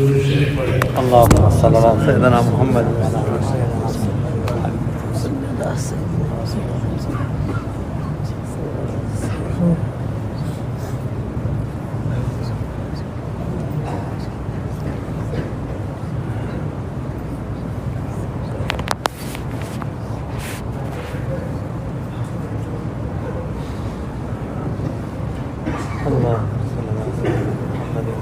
اللهم صل على سيدنا محمد وعلى آل سيدنا محمد. اللهم صل على سيدنا محمد وعلى آل سيدنا محمد.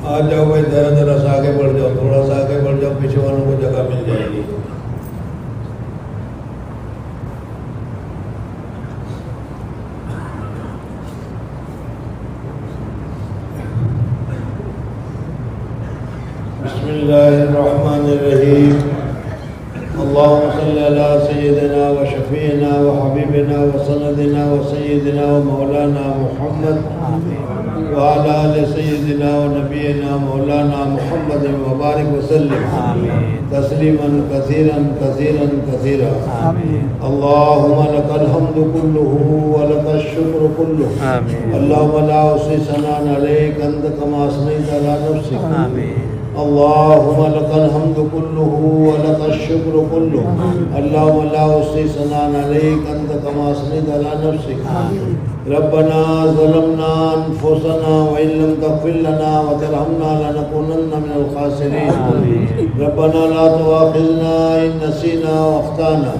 آ جاؤ بھائی، ذرا ذرا سا آگے بڑھ جاؤ، تھوڑا سا آگے بڑھ جاؤ، پیچھے والوں کو جگہ مل جائے گی. بسم اللہ الرحمن الرحیم. اللهم صل على سيدنا وشفيعنا وحبيبنا وسندنا وسيدنا ومولانا محمد وعلى آل سيدنا ونبينا مولانا محمد وبارك وسلم تسليما كثيرا كثيرا كثيرا. اللهم لك الحمد كله ولك الشكر كله. اللهم لا أحصي ثناء عليك أنت كما أثنيت على نفسك. اللهم لك الحمد كله ولك الشكر كله. اللهم لا أحصي ثناء عليك أنت كما أثنيت على نفسك. ربنا ظلمنا أنفسنا وإن لم تغفر لنا وترحمنا لنكونن من الخاسرين. ربنا لا تؤاخذنا إن نسينا وأخطأنا.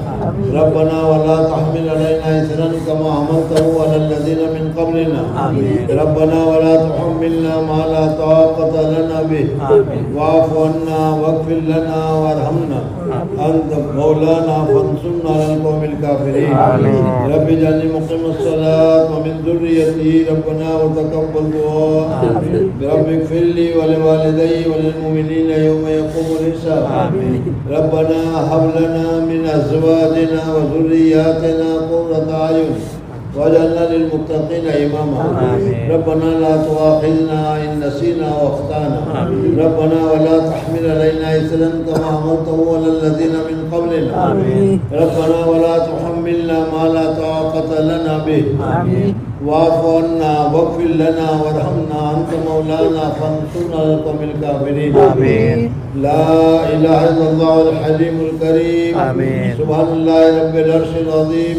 ربنا ولا تحمل علينا إثرا كما حملته على الذين من قبلنا. ربنا ولا تحملنا ما لا طاقة لنا به. واعف عنا واغفر لنا وارحمنا أنت مولانا فانصرنا على القوم الكافرين. رب اجعلني مقيم الصلاة ومن ذريتي ربنا وتقبل دعاء. رب اغفر لي ولوالدي وللمؤمنين يوم يقوم الحساب. ربنا هب لنا من أزواجنا وذرياتنا قرة أعين واجعلنا للمتقين إماما. ربنا لا تؤاخذنا إن نسينا وأخطأنا. ربنا ولا تحمل علينا إثرا كما حملته على الذين من قبلنا. ربنا ولا تحملنا ما لا طاقة لنا به. واعف عنا واغفر لنا وارحمنا أنت مولانا فانصرنا على القوم الكافرين. لا إله إلا الله الحليم الكريم. سبحان الله رب العرش العظيم.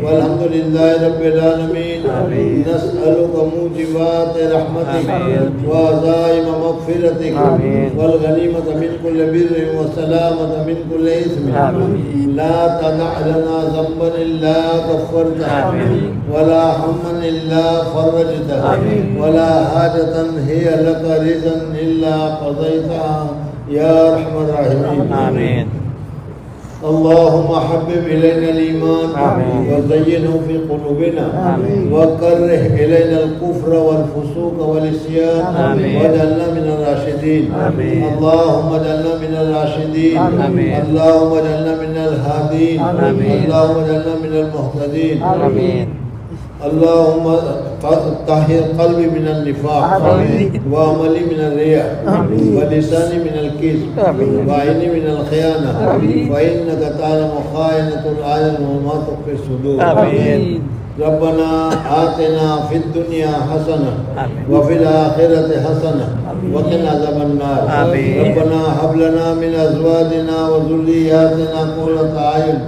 والحمد لله رب العالمين. نسألك موجبات رحمتك وعزائم مغفرتك والغنيمة من كل بر والسلامة من كل إثم. لا تدع لنا ذنبا إلا غفرته ولا هما إلا فرجته ولا حاجة هي لك رضا إلا قضيتها يا أرحم الراحمين. آمين. اللهم حبب إلينا الإيمان وزينه في قلوبنا وكره إلينا الكفر والفسوق والعصيان واجعلنا من الراشدين. اللهم اجعلنا من الراشدين. اللهم اجعلنا من الهادين. اللهم اجعلنا من المهتدين. اللهم طهر قلبي من النفاق وعملي من الرياء ولساني من الكذب وعيني من الخيانة فإنك تعلم خائنة الأعين وما تخفي الصدور. ربنا آتنا في الدنيا حسنة وفي الآخرة حسنة وقنا عذاب النار. ربنا هب لنا من أزواجنا وذرياتنا قرة أعين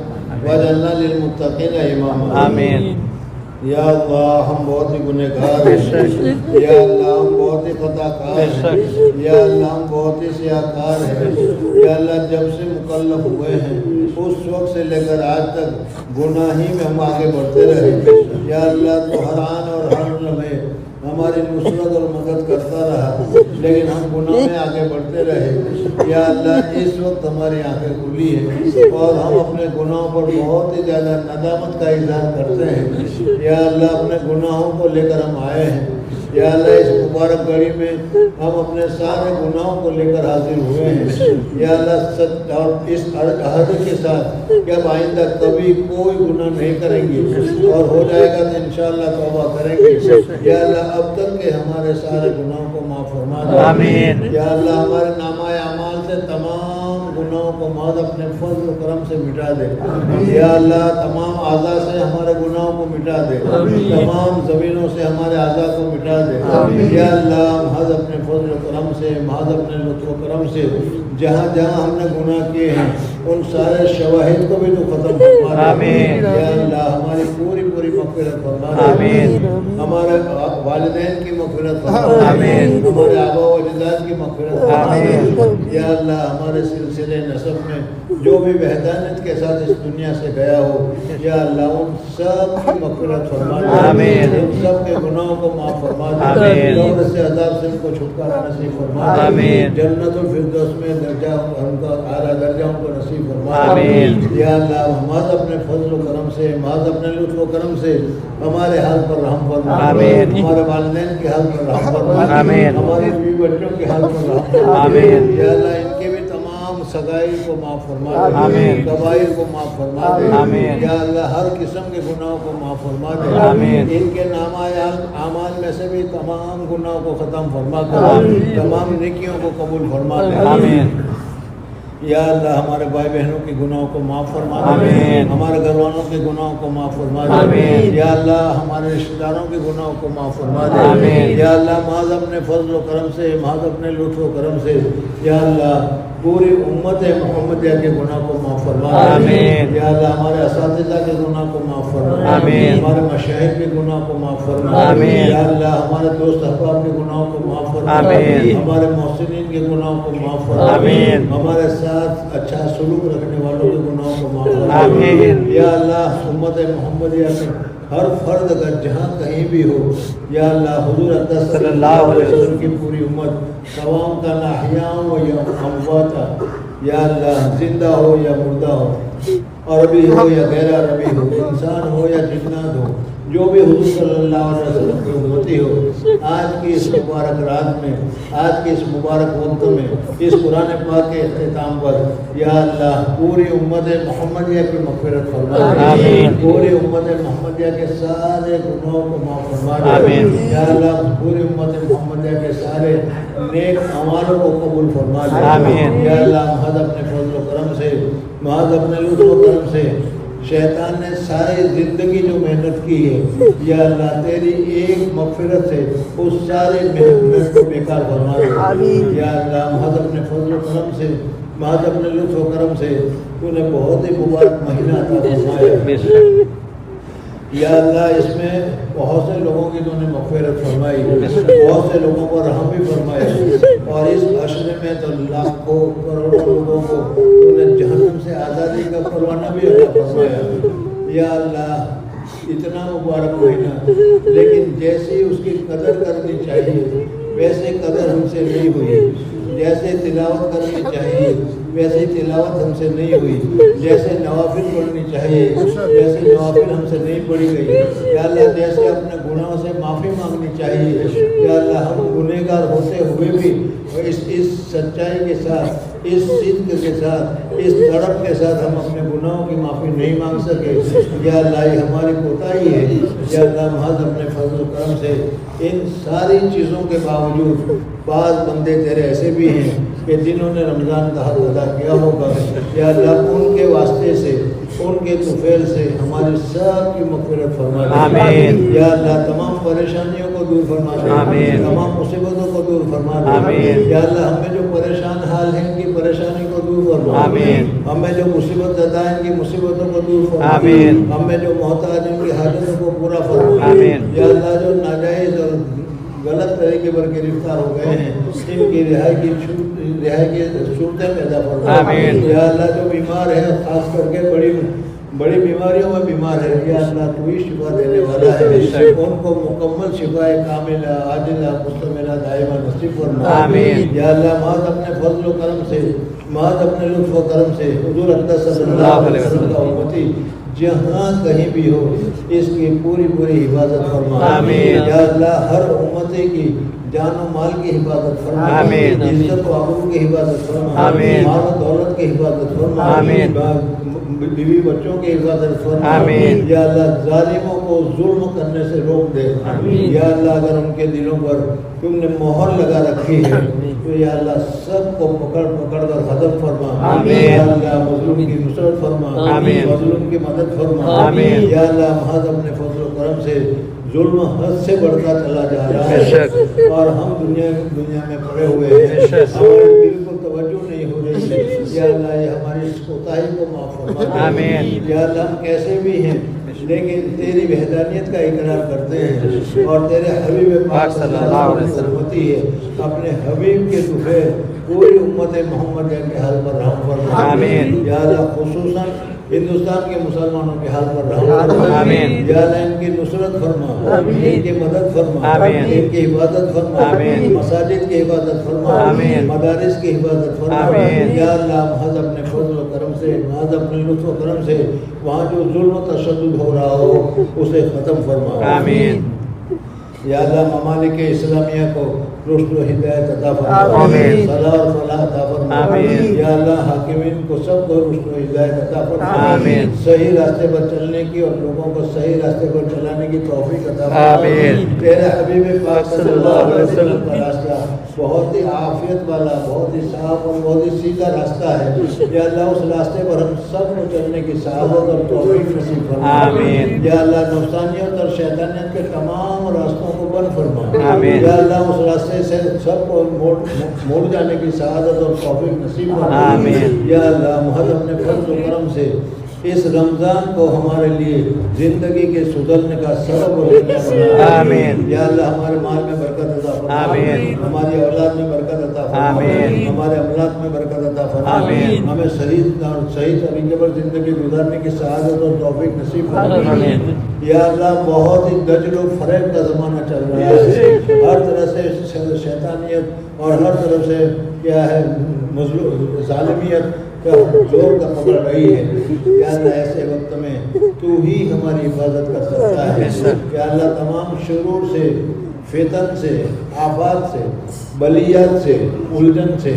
واجعلنا للمتقين إماما. آمين. یا اللہ ہم بہت ہی گنہگار ہیں. یا اللہ ہم بہت ہی خطا کار ہیں. یا اللہ ہم بہت ہی سیاہکار ہیں. یا اللہ جب سے مکلف ہوئے ہیں اس وقت سے لے کر آج تک گناہی میں ہم آگے بڑھتے رہے. یا اللہ تو ہر آن اور ہر لمحے ہماری نصرت اور مدد کرتا رہا لیکن ہم گناہ میں آگے بڑھتے رہے. یا اللہ اس وقت ہماری آنکھیں کھلی ہیں اور ہم اپنے گناہوں پر بہت ہی زیادہ ندامت کا اظہار کرتے ہیں. یا اللہ اپنے گناہوں کو لے کر ہم آئے ہیں. یا اللہ اس مبارک گھڑی میں ہم اپنے سارے گناہوں کو لے کر حاضر ہوئے ہیں یا اللہ سچ اور اس عہد کے ساتھ کہ اب آئندہ کبھی کوئی گناہ نہیں کریں گے اور ہو جائے گا تو انشاءاللہ توبہ کریں گے یا اللہ اب تک کے ہمارے سارے گناہوں کو معاف فرما دے آمین یا اللہ ہمارے نامہ اعمال سے تمام گناہوں کو محض اپنے فضل و کرم سے مٹا دے یا اللہ تمام اعضاء سے ہمارے گناہوں کو مٹا دے تمام زمینوں سے ہمارے اعضاء کو مٹا دے یا اللہ محض اپنے فضل و کرم سے محض اپنے لطف و کرم سے جہاں جہاں ہم نے گناہ کیے ہیں ان سارے شواہد کو بھی تو ختم فرما دے آمین یا اللہ ہماری پوری مغفرت فرما دے آمین ہمارے والدین کی مغفرت فرما دے آمین ہمارے آبا و اجداد کی مغفرت فرما دے آمین یا اللہ ہمارے سلسلے نسب میں جو بھی وحدانیت کے ساتھ اس دنیا سے گیا ہو یا اللہ ان سب کی مغفرت فرما دے آمین ان سب کے گناہوں کو معاف فرما دے آمین قبر سے عذاب سے ان کو چھٹکارا نصیب فرما دے آمین جنت الفردوس میں درجہ ان کا اعلیٰ درجہ ان کو نصیب فرما دے آمین یا اللہ محض اپنے فضل و کرم سے محض اپنے لطف و کرم سے ہمارے حال پر رحم فرما آمین ہمارے والدین کے حال پر رحم فرما آمین ہمارے بیوی بچوں کے حال پر رحم فرما آمین یا اللہ ان کے بھی تمام سگائی کو معاف فرما دے آمین قبائل کو معاف فرما دے آمین یا اللہ ہر قسم کے گناہوں کو معاف فرما دے آمین ان کے نامہ اعمال میں سے بھی تمام گناہوں کو ختم فرما کر تمام نیکیوں کو قبول فرما دے آمین یا اللہ ہمارے بھائی بہنوں کے گناہوں کو معاف فرما دے آمین ہمارے گھر والوں کے گناہوں کو معاف فرما دے آمین یا اللہ ہمارے رشتہ داروں کے گناہوں کو معاف فرما دے آمین یا اللہ محض اپنے فضل و کرم سے محض اپنے لطف و کرم سے یا اللہ پوری امت محمدیہ کے گناہ کو معاف فرما دے آمین یا اللہ ہمارے اساتذہ کے گناہ کو معاف فرما دے آمین ہمارے مشاہد کے گناہ کو معاف فرما دے آمین یا اللہ ہمارے دوست احباب کے گناہوں کو معاف فرما دے آمین ہمارے محسنین کے گناہوں کو معاف فرما دے آمین ہمارے ساتھ اچھا سلوک رکھنے والوں کے گناہوں کو معاف فرما دے آمین یا اللہ امت محمدیہ میں ہر فرد اگر جہاں کہیں بھی ہو یا اللہ حضور اقدس صلی اللہ علیہ وسلم کی پوری امت تمام کا نہ احیاء ہو یا اموات یا اللہ زندہ ہو یا مردہ ہو عربی ہو یا غیر عربی ہو انسان ہو یا جنات ہو جو بھی حضور صلی اللہ علیہ وسلم کی امتی ہو آج کی اس مبارک رات میں آج کے اس مبارک وقت میں اس قرآن پاک کے اختتام پر یا اللہ پوری امت محمدیہ کی مغفرت فرما دے آمین پوری امت محمدیہ کے سارے گناہوں کو معاف فرما دے آمین یا اللہ پوری امت محمدیہ کے سارے نیک اعمالوں کو قبول فرما دے آمین یا اللہ محض اپنے فضل و کرم سے محض اپنے لطف و کرم سے شیطان نے ساری زندگی جو محنت کی ہے یا اللہ تیری ایک مغفرت سے اس ساری محنت کو بیکار فرما دے یا اللہ محض اپنے فضل و کرم سے محض اپنے لطف و کرم سے تو نے بہت ہی مبارک مہینہ عطا فرمایا یا اللہ اس میں بہت سے لوگوں کی تو نے مغفرت فرمائی بہت سے لوگوں کو رحم بھی فرمایا اور اس عشرے میں تو لاکھوں کروڑوں لوگوں کو تو نے جہنم سے آزادی کا پروانہ بھی عطا فرمایا یا اللہ اتنا مبارک مہینہ لیکن جیسی اس کی قدر کرنی چاہیے ویسے قدر ہم سے نہیں ہوئی جیسے تلاوت کرنی چاہیے ویسے تلاوت ہم سے نہیں ہوئی جیسے نوافل پڑھنی چاہیے ویسے نوافل ہم سے نہیں پڑھی گئی یا اللہ جیسے اپنے گناہوں سے معافی مانگنی چاہیے یا اللہ ہم گنہگار ہوتے ہوئے بھی اس سچائی کے ساتھ اس صدق کے ساتھ اس تڑپ کے ساتھ ہم اپنے گناہوں کی معافی نہیں مانگ سکے یا اللہ یہ ہماری کوتاہی ہے یا اللہ محض اپنے فضل و کرم سے ان ساری چیزوں کے باوجود بعض بندے تیرے ایسے بھی ہیں کہ جنہوں نے رمضان کا حق ادا کیا ہوگا یا اللہ ان کے واسطے سے ان کے طفیل سے ہماری سب کی مغفرت فرما دے آمین یا اللہ تمام پریشانیوں کو دور فرما دے آمین تمام مصیبتوں کو دور فرما دے آمین یا اللہ ہمیں جو پریشان حال ہیں ان کی پریشانی کو دور فرما آمین ہمیں جو مصیبت زدہ ہیں ان کی مصیبتوں کو دور فرما آمین ہمیں جو محتاج ہیں ان کی حاجتوں کو پورا فرما آمین یا اللہ جو ناجائز اور غلط طریقے پر گرفتار ہو گئے ہیں ان کی رہائی کی صورتیں پیدا فرما آمین یا اللہ جو بیمار ہے خاص کر کے بڑی بیماریوں میں بیمار ہے یا اللہ تو ہی شفا دینے والا ہے ان کو مکمل شفا کاملہ عاجلہ مستمرہ دائمہ نصیب فرما آمین یا اللہ محض اپنے فضل و کرم سے محض اپنے لطف و کرم سے حضور اقدس صلی اللہ علیہ وسلم کا امتی جہاں کہیں بھی ہو اس کی پوری پوری حفاظت فرما آمین۔ یا اللہ ہر امتی کی جان و مال کی حفاظت فرما آمین۔ عزت و آبرو کی حفاظت فرما آمین۔ مال و دولت کی حفاظت فرما آمین۔ بیوی بچوں کی حفاظت فرما آمین۔ یا اللہ ظالموں کو ظلم کرنے سے روک دے آمین۔ یا اللہ اگر ان کے دلوں پر تم نے مہر لگا رکھی ہے تو یا اللہ سب کو پکڑ پکڑ کر ختم فرما آمین۔ یا اللہ مظلوم کی نصرت فرما آمین۔ مظلوم کی مدد فرما آمین۔ یا اللہ محض اپنے فضل و کرم سے ظلم حد سے بڑھتا چلا جا رہا بے شک۔ ہے اور ہم دنیا میں پڑے ہوئے ہیں بے شک۔ ہماری بالکل توجہ نہیں ہو رہی ہے یا اللہ یہ ہماری اس کوتاہی کو معاف فرما آمین۔ یا اللہ ہم کیسے بھی ہیں لیکن تیری وحدانیت کا اقرار کرتے ہیں اور تیرے حبیب پاک صلی اللہ علیہ وسلم ہوتی ہے اپنے حبیب کے دفعے پوری امت محمد کے حال پر رحم فرما آمین۔ یا اللہ خصوصاً ہندوستان کے مسلمانوں کے حال پر رحم فرما آمین۔ یا اللہ ان کی نصرت فرما ان کی مدد فرما آمین۔ ان کی حفاظت فرما آمین۔ مساجد کی حفاظت فرما آمین۔ مدارس کی حفاظت فرما آمین۔ یا اللہ محض اپنے فضل و کرم سے محض اپنے لطف و کرم سے وہاں جو ظلم و تشدد ہو رہا ہو اسے ختم فرما آمین۔ یا اللہ ممالک اسلامیہ کو رشد و ہدایت عطا فرما آمین۔ صلاح اور فلاح عطا فرما آمین۔ یا اللہ حاکمین کو سب کو رشد و ہدایت عطا فرما آمین۔ صحیح راستے پر چلنے کی اور لوگوں کو صحیح راستے پر چلانے کی توفیق عطا فرما آمین۔ تیرے حبیب پاک صلی اللہ علیہ وسلم کا راستہ بہت ہی عافیت والا بہت ہی صاف اور بہت ہی سیدھا راستہ ہے یا اللہ اس راستے پر ہم سب کو چلنے کی سعادت اور توفیق نصیب فرما آمین۔ یا اللہ نفسانیت اور شیطانیت کے تمام راستوں کو بند فرما آمین۔ یا اللہ اس راستے سے سب کو موڑ جانے کی سعادت اور توفیق نصیب فرما آمین۔ یا اللہ محض اپنے فضل و کرم سے اس رمضان کو ہمارے لیے زندگی کے سدھرنے کا سبب اور ذریعہ بنا آمین۔ یا اللہ ہمارے مال میں برکت عطا فرما آمین۔ ہماری اولاد میں برکت عطا فرما آمین۔ ہمارے املاک میں برکت عطا فرما آمین۔ ہمیں صحیح طریقے پر زندگی گزارنے کی سعادت اور توفیق نصیب فرما آمین۔ یا اللہ بہت ہی دجل و فریب کا زمانہ چل رہا ہے ہر طرح سے شیطانیت اور ہر طرف سے کیا ہے ظالمیت کا زور کا پکڑ رہی ہے یا اللہ ایسے وقت میں تو ہی ہماری حفاظت کر سکتا ہے یا اللہ تمام شرور سے فتن سے آفات سے بلیات سے الجھن سے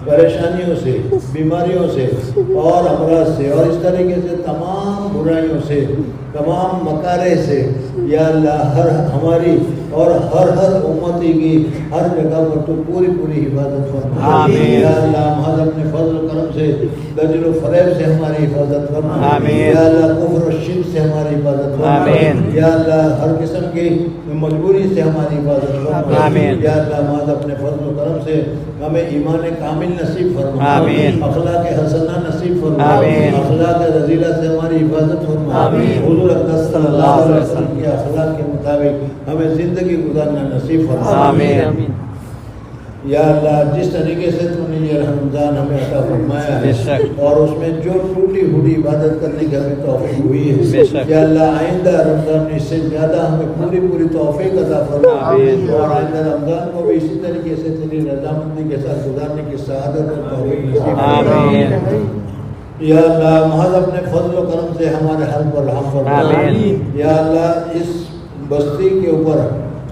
پریشانیوں سے بیماریوں سے اور امراض سے اور اس طریقے سے تمام برائیوں سے تمام مکارے سے یا اللہ ہماری اور ہر امتی کی ہر جگہ پر تو پوری حفاظت فرما آمین۔ یا اللہ محض اپنے فضل و کرم سے دجل و فریب سے ہماری حفاظت فرما آمین۔ یا اللہ کفر و شرک سے ہماری حفاظت فرما آمین۔ یا اللہ ہر قسم کی مجبوری سے ہماری حفاظت فرما آمین۔ یا اللہ محض اپنے فضل و کرم سے ہمیں ایمان کامل نصیب فرما آمین۔ اخلاق حسنہ نصیب فرما آمین۔ اخلاق رذیلہ سے ہماری حفاظت فرما آمین۔ حضور اقدس صلی اللہ علیہ وسلم کے اخلاق کے مطابق ہمیں زندگی گزارنا نصیب فرما آمین۔ یا اللہ جس طریقے سے تو نے یہ رمضان ہمیں عطا فرمایا بے شک۔ ہے اور اس میں جو ٹوٹی پھوٹی عبادت کرنے کی ہمیں توفیق ہوئی بے ہے شک۔ یا اللہ آئندہ رمضان میں اس سے زیادہ ہمیں پوری توفیق عطا فرما آمین۔ اور آئندہ رمضان کو بھی اسی طریقے سے تیری رضامندی کے ساتھ گزارنے کی سعادت اور توفیق نصیب فرما آمین۔ یا اللہ محض اپنے فضل و کرم سے ہمارے حل پر رحم فرما آمین۔ یا اللہ اس بستی کے اوپر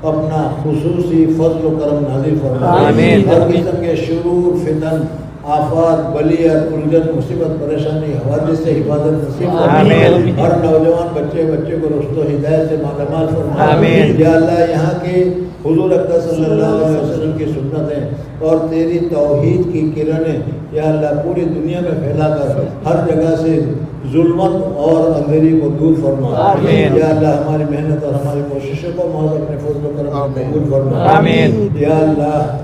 اپنا خصوصی فضل و کرم نازل فرما آمین۔ ہر قسم کے شرور فتن آفات بلیت الجھن مصیبت پریشانی حوادث سے حفاظت نصیب فرما آمین۔ ہر نوجوان بچے کو رشد و ہدایت سے مالا مال فرما آمین۔ یا اللہ یہاں کے حضور اقدس صلی اللہ علیہ وسلم کی سنتیں اور تیری توحید کی کرنیں یا اللہ پوری دنیا میں پھیلا کر ہر جگہ سے ظلمت اور اندھیری کو دور فرما آمین۔ یا اللہ ہماری محنت اور ہماری کوششوں کو محض اپنے فضل و کرم سے قبول فرما آمین۔ یا اللہ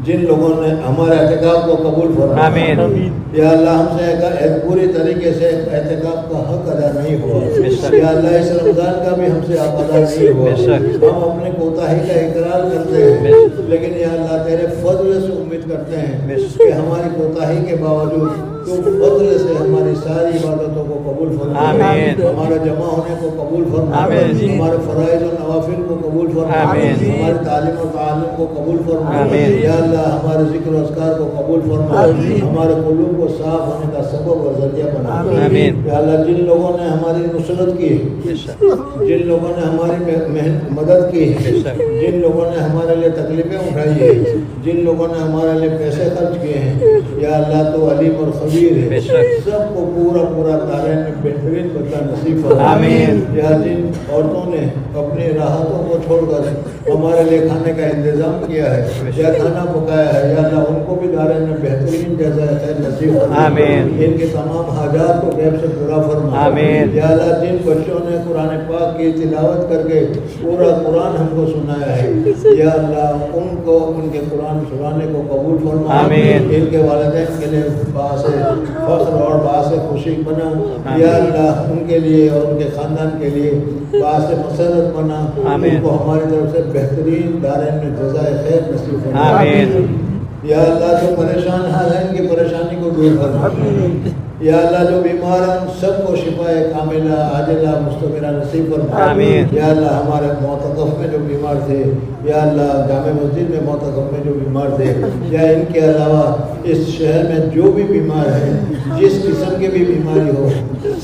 جن لوگوں نے ہمارے اعتکاف کو قبول فرما آمین۔ یا اللہ ہم سے پوری طریقے سے اعتکاف کا حق ادا نہیں ہوا بے شک۔ یا اللہ اس رمضان کا بھی ہم سے ادا نہیں ہوا بے شک۔ ہم اپنے کوتاہی کا اقرار کرتے ہیں بے شک۔ لیکن یا اللہ تیرے فضل سے امید کرتے ہیں بے شک۔ کہ ہماری کوتاہی کے باوجود تو فضل سے ہماری ساری عبادتوں کو قبول فرما، آمین۔ ہمارا جمع ہونے کو قبول فرما، آمین۔ ہمارے فرائض و نوافل کو قبول فرما، آمین۔ ہماری تعلیم و تعلم کو قبول فرما، آمین۔ یا اللہ ہمارے ذکر و اذکار کو قبول فرما، ہمارے قلوب کو صاف ہونے کا سبب اور ذریعہ بنا، آمین۔ یا اللہ جن لوگوں نے ہماری نصرت کی، بے شک، جن لوگوں نے ہماری مدد کی، جن لوگوں نے ہمارے لیے تکلیفیں اٹھائی ہیں، جن لوگوں نے ہمارے لیے پیسے خرچ کیے ہیں، یا اللہ تو علیم اور خبیر ہے، بے شک، سب کو پورا پورا دارین میں بہترین بدلہ نصیب فرما، آمین۔ یا جن عورتوں نے اپنی راحتوں کو چھوڑ کر ہمارے لیے کھانے کا انتظام کیا ہے یا کھانا پکایا ہے، یا اللہ ان کو بھی دارین میں بہترین جزائے خیر نصیب فرما، آمین۔ ان کے تمام حاجات کو غیب سے پورا فرما، آمین۔ یا اللہ جن بچوں نے قرآن پاک کی تلاوت کر کے پورا قرآن ہم کو سنایا ہے، یا اللہ ان کو ان کے قرآن سنانے کو قبول فرما، آمین۔ ان کے والدین کے لیے باعث فخر اور باعث خوشی بنا، یا اللہ ان کے لیے اور ان کے خاندان کے لیے باعث مسرت بنا، آمین۔ ان کو ہماری طرف سے بہترین دارین میں جزائے خیر نصیب فرما، آمین۔ یا اللہ جو پریشان حال ہیں ان کی پریشانی کو دور فرما، یا اللہ جو بیمار ہیں ان سب کو شفا کاملہ عاجلہ مستمرہ نصیب فرما، آمین۔ یا اللہ ہمارے معتکف میں جو بیمار تھے، یا اللہ جامع مسجد میں معتکف میں جو بیمار تھے، یا ان کے علاوہ اس شہر میں جو بھی بیمار ہیں، جس قسم کی بھی بیماری ہو،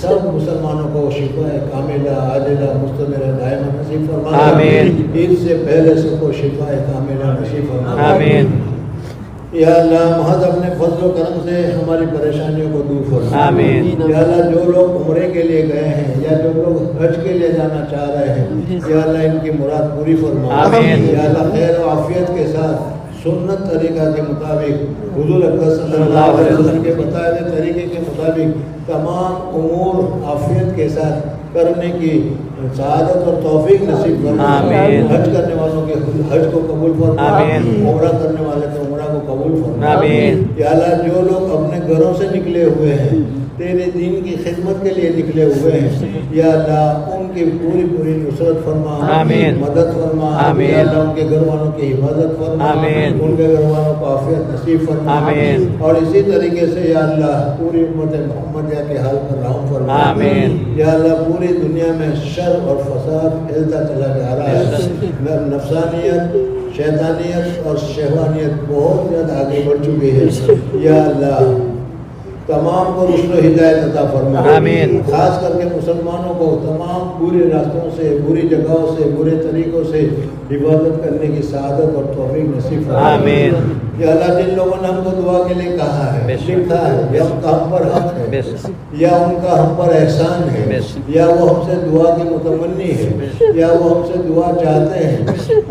سب مسلمانوں کو شفا کاملہ عاجلہ مستمرہ دائمہ نصیب فرما، آمین۔ عید سے پہلے سب کو شفا کاملہ نصیب فرما، آمین۔ یا اللہ محض اپنے فضل و کرم سے ہماری پریشانیوں کو دور فرما، آمین۔ یا اللہ جو لوگ عمرے کے لیے گئے ہیں یا جو لوگ حج کے لیے جانا چاہ رہے ہیں، یا اللہ ان کی مراد پوری فرما، آمین۔ یا اللہ خیر و عافیت کے ساتھ سنت طریقہ کے مطابق حضور اکرم صلی اللہ علیہ وسلم کے بتائے ہوئے طریقے کے مطابق تمام امور عافیت کے ساتھ کرنے کی سعادت اور توفیق نصیب فرما، آمین۔ حج کرنے والوں کے حج کو قبول فرما، آمین۔ عمرہ کرنے والے کے عمرہ کو قبول فرما، آمین۔ یا اللہ جو لوگ اپنے گھروں سے نکلے ہوئے ہیں تیرے دین کی خدمت کے لیے نکلے ہوئے ہیں، یا اللہ ان کی پوری نصرت فرما، آمین۔ مدد فرما، آمین۔ یا اللہ ان کے گھر والوں کی حفاظت فرما، آمین۔ ان کے گھر والوں کو عافیت نصیب فرما، آمین۔ اور اسی طریقے سے یا اللہ پوری امت محمدیہ کے حال پر رحم فرما، آمین۔ یا اللہ پوری دنیا میں شر اور فساد پھیلتا چلا جا رہا ہے، نفسانیت، شیطانیت اور شہوانیت بہت زیادہ آگے بڑھ چکی ہے، یا اللہ تمام کو رشد و ہدایت عطا فرما، آمین۔ خاص کر کے مسلمانوں کو تمام برے راستوں سے، بری جگہوں سے، برے طریقوں سے حفاظت کرنے کی سعادت اور توفیق نصیب فرما، آمین۔ یا اللہ جن لوگوں نے ہم کو دعا کے لیے کہا ہے، بے شک۔ لکھا ہے، یا ان کا ہم پر حق بے ہے، شک، یا ان کا ہم پر احسان بے ہے، شک۔ یا وہ ہم سے دعا کی متمنی ہے، یا وہ ہم سے دعا چاہتے ہیں،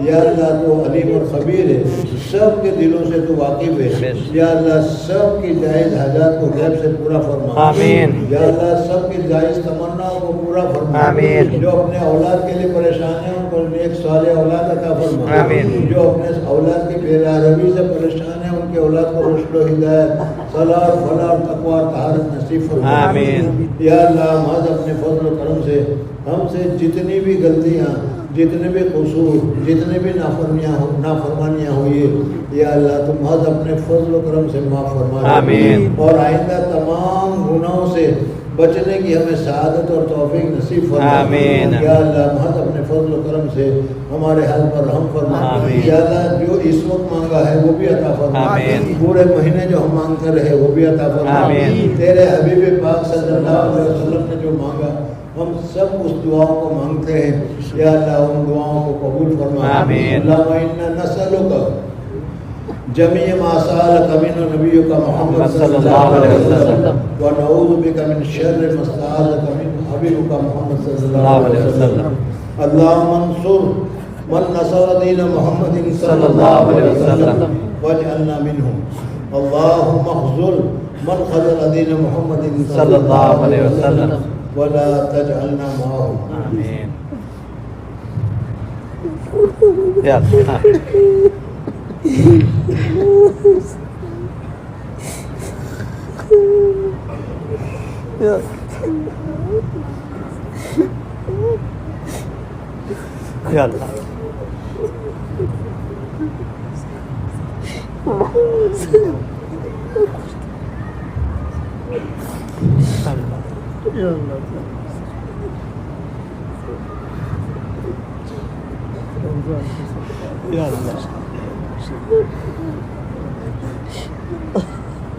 یا اللہ تو علیم اور خبیر ہے، سب کے دلوں سے تو واقف ہے، یا اللہ سب کی جائز حاجات کو غیب سے پورا فرما، آمین۔ یا اللہ سب کی جائز تمناؤں کو پورا فرما، آمین۔ جو اپنے اولاد کے لیے پریشان ہیں ان کو نیک صالح اولاد عطا فرما، آمین۔ جو اپنے اولاد کی بے روی سے پریشان ہیں ان کے اولاد کو رشد و ہدایت، صلاح فلاح اور تقوی اور طہارت نصیب فرما، آمین۔ یا اللہ محض اپنے فضل و کرم سے ہم سے جتنی بھی غلطیاں، جتنے بھی قصور، جتنے بھی نافرمانیاں ہوئی ہے، یا اللہ تم محض اپنے فضل و کرم سے معاف فرما، آمین۔ اور آئندہ تمام گناہوں سے بچنے کی ہمیں سعادت اور توفیق نصیب فرما، آمین۔ یا اللہ محض اپنے فضل و کرم سے ہمارے حال پر رحم فرما، آمین۔ یا اللہ جو اس وقت مانگا ہے وہ بھی عطا فرما، آمین۔ پورے مہینے جو ہم مانگتے رہے وہ بھی عطا فرما، آمین۔ تیرے حبیب پاک صلی اللہ علیہ وسلم نے جو مانگا ہم سب اس دعاؤں کو مانگتے ہیں، یا اللہ ان دعاؤں کو قبول فرما، آمین۔ اللہم انا نسألک جميع ما سألك منه نبيك محمد صلى الله عليه وسلم ونعوذ بك من شر ما استعاذك منه حبيبك محمد صلى الله عليه وسلم اللهم انصر من نصر دين محمد صلى الله عليه وسلم واجعلنا منهم اللهم اخذل من خذل دين محمد صلى الله عليه وسلم ولا تجعلنا معهم آمین۔ یا اللہ۔ یا اللہ۔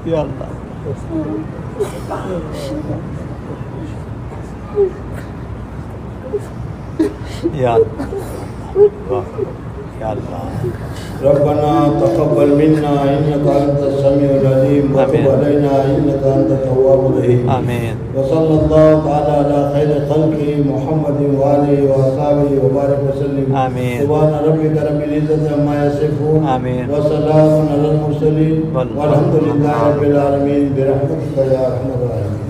یا اللہ یا اللہ یا اللہ ربنا تقبل منا انك انت السميع العليم وتب علينا انك انت التواب الرحيم آمین وصلى الله تعالى على خير خلقه محمد واله واصحابه وبارك وسلم آمين. سبحان ربك رب العزه عما يصفون آمين. وسلام على المرسلين والحمد لله رب العالمين برحمتك يا ارحم الراحمين.